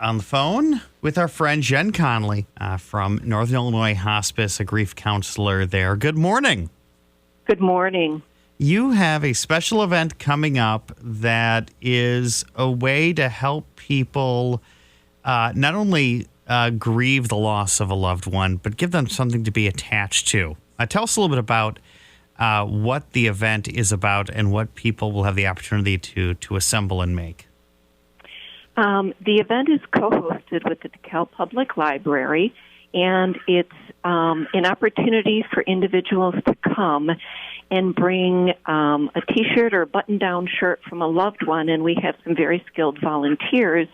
on the phone with our friend Jen Conley from Northern Illinois Hospice, a grief counselor there. Good morning. Good morning. You have a special event coming up that is a way to help people not only grieve the loss of a loved one, but give them something to be attached to. Tell us a little bit about what the event is about and what people will have the opportunity to assemble and make. The event is co-hosted with the DeKalb Public Library, and it's an opportunity for individuals to come and bring a T-shirt or button-down shirt from a loved one, and we have some very skilled volunteers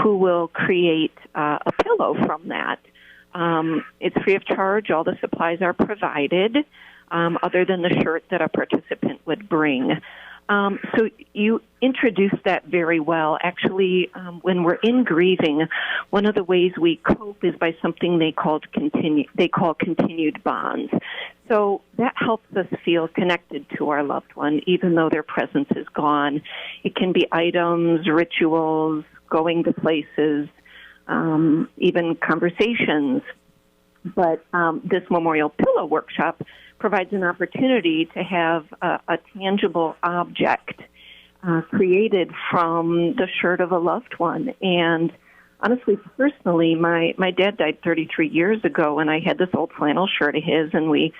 who will create a pillow from that. It's free of charge. All the supplies are provided, other than the shirt that a participant would bring. So you introduced that very well. Actually, when we're in grieving, one of the ways we cope is by something they call continued bonds. So that helps us feel connected to our loved one, even though their presence is gone. It can be items, rituals, going to places, even conversations. But this Memorial Pillow Workshop provides an opportunity to have a tangible object created from the shirt of a loved one. And honestly, personally, my dad died 33 years ago, and I had this old flannel shirt of his, and we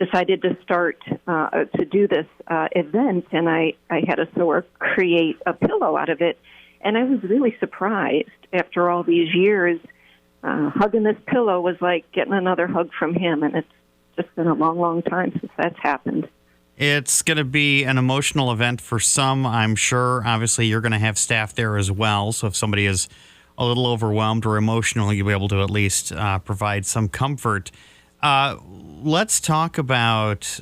decided to start to do this event, and I had a sewer create a pillow out of it. And I was really surprised after all these years. Hugging this pillow was like getting another hug from him, and it's just been a long, long time since that's happened. It's going to be an emotional event for some, I'm sure. Obviously, you're going to have staff there as well, so if somebody is a little overwhelmed or emotional, you'll be able to at least provide some comfort. Let's talk about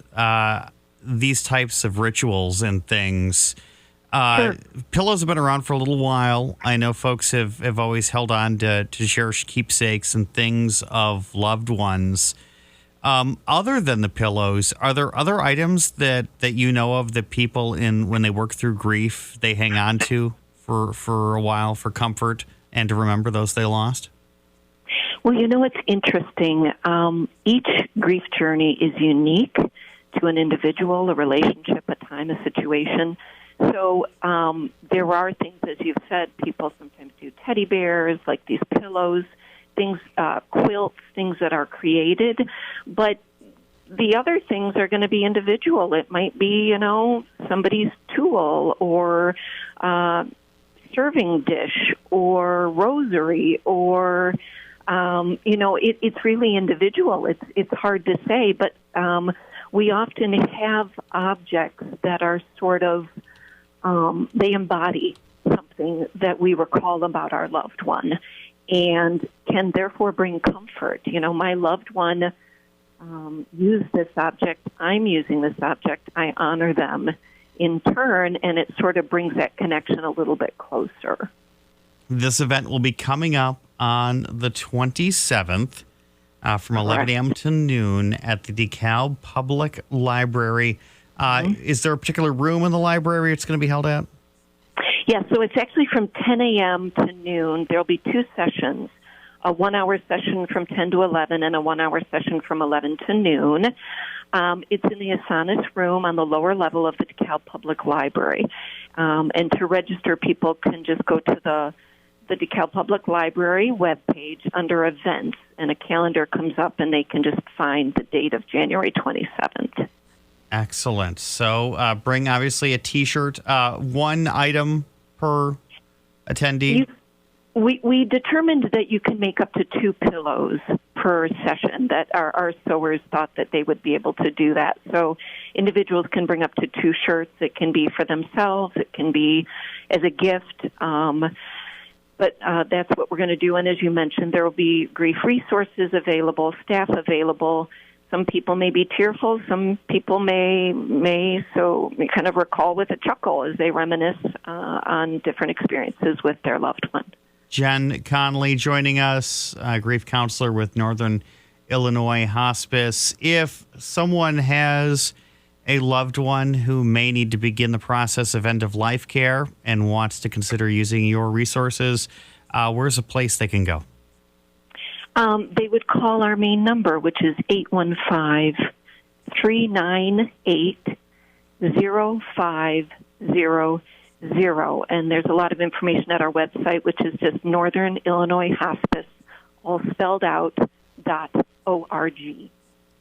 these types of rituals and things. Sure. Pillows have been around for a little while. I know folks have always held on to cherish keepsakes and things of loved ones. Other than the pillows, are there other items that you know of that people when they work through grief, they hang on to for a while for comfort and to remember those they lost? Well, it's interesting. Each grief journey is unique to an individual, a relationship, a time, a situation. So there are things, as you've said, people sometimes do teddy bears, like these pillows, things, quilts, things that are created. But the other things are going to be individual. It might be, somebody's tool or serving dish or rosary or, it's really individual. It's hard to say, but we often have objects that are sort of, they embody something that we recall about our loved one and can therefore bring comfort. My loved one used this object. I'm using this object. I honor them in turn, and it sort of brings that connection a little bit closer. This event will be coming up on the 27th from 11 a.m. to noon at the DeKalb Public Library. Is there a particular room in the library it's going to be held at? Yeah, so it's actually from 10 a.m. to noon. There'll be two sessions, a 1-hour session from 10 to 11 and a 1-hour session from 11 to noon. It's in the Asanis room on the lower level of the DeKalb Public Library. And to register, people can just go to the DeKalb Public Library webpage under events, and a calendar comes up, and they can just find the date of January 27th. Excellent. So bring, obviously, a T-shirt, one item per attendee. We determined that you can make up to 2 pillows per session, that our sewers thought that they would be able to do that. So individuals can bring up to 2 shirts. It can be for themselves. It can be as a gift. But that's what we're going to do. And as you mentioned, there will be grief resources available, staff available. Some people may be tearful. Some people may kind of recall with a chuckle as they reminisce on different experiences with their loved one. Jen Conley joining us, grief counselor with Northern Illinois Hospice. If someone has a loved one who may need to begin the process of end-of-life care and wants to consider using your resources, where's a place they can go? They would call our main number, which is 815-398-0500. And there's a lot of information at our website, which is just Northern Illinois Hospice, all spelled out, .org.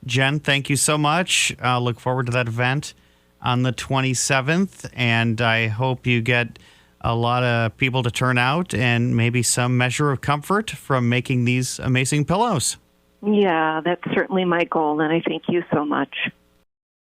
Jen, thank you so much. Look forward to that event on the 27th, and I hope you get a lot of people to turn out and maybe some measure of comfort from making these amazing pillows. Yeah, that's certainly my goal, and I thank you so much.